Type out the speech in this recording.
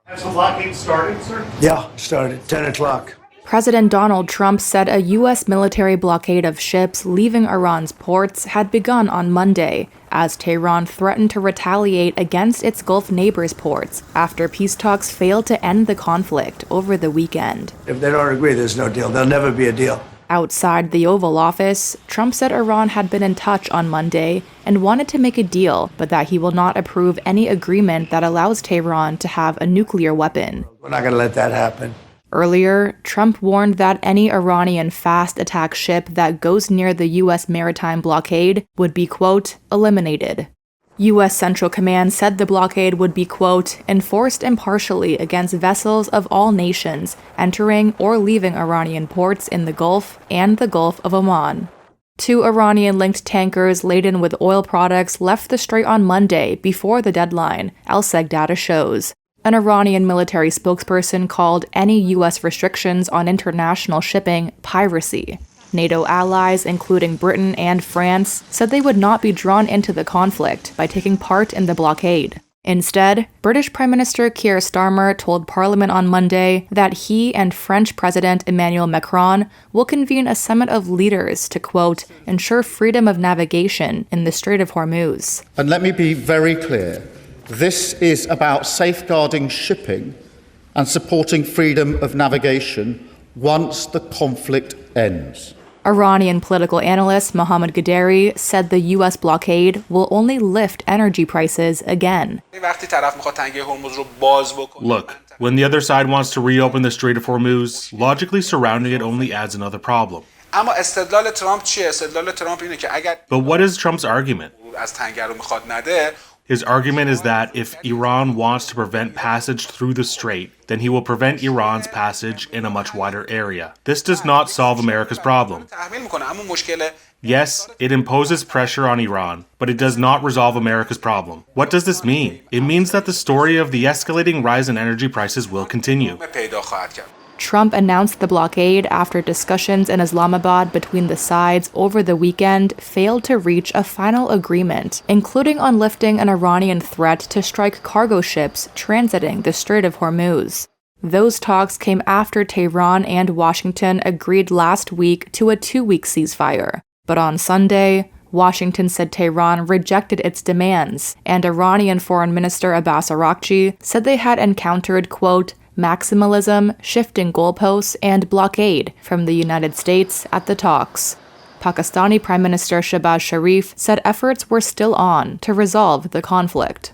Has the blockade started, sir? Yeah, started 10 o'clock. President Donald Trump said a U.S. military blockade of ships leaving Iran's ports had begun on Monday, as Tehran threatened to retaliate against its Gulf neighbors' ports after peace talks failed to end the conflict over the weekend. If they don't agree, there's no deal. There'll never be a deal. Outside the Oval Office, Trump said Iran had been in touch on Monday and wanted to make a deal, but that he will not approve any agreement that allows Tehran to have a nuclear weapon. We're not going to let that happen. Earlier, Trump warned that any Iranian fast attack ship that goes near the U.S. maritime blockade would be, quote, eliminated. U.S. Central Command said the blockade would be, quote, enforced impartially against vessels of all nations entering or leaving Iranian ports in the Gulf and the Gulf of Oman. 2 Iranian-linked tankers laden with oil products left the strait on Monday before the deadline, LSEG data shows. An Iranian military spokesperson called any U.S. restrictions on international shipping piracy. NATO allies, including Britain and France, said they would not be drawn into the conflict by taking part in the blockade. Instead, British Prime Minister Keir Starmer told Parliament on Monday that he and French President Emmanuel Macron will convene a summit of leaders to, quote, ensure freedom of navigation in the Strait of Hormuz. And let me be very clear. This is about safeguarding shipping and supporting freedom of navigation once the conflict ends. Iranian political analyst Mohammad Ghaddari said the U.S. blockade will only lift energy prices again. Look, when the other side wants to reopen the Strait of Hormuz, logically surrounding it only adds another problem. But what is Trump's argument? His argument is that if Iran wants to prevent passage through the strait, then he will prevent Iran's passage in a much wider area. This does not solve America's problem. Yes, it imposes pressure on Iran, but it does not resolve America's problem. What does this mean? It means that the story of the escalating rise in energy prices will continue. Trump announced the blockade after discussions in Islamabad between the sides over the weekend failed to reach a final agreement, including on lifting an Iranian threat to strike cargo ships transiting the Strait of Hormuz. Those talks came after Tehran and Washington agreed last week to a 2-week ceasefire. But on Sunday, Washington said Tehran rejected its demands, and Iranian Foreign Minister Abbas Araghchi said they had encountered, quote, maximalism, shifting goalposts, and blockade from the United States at the talks. Pakistani Prime Minister Shehbaz Sharif said efforts were still on to resolve the conflict.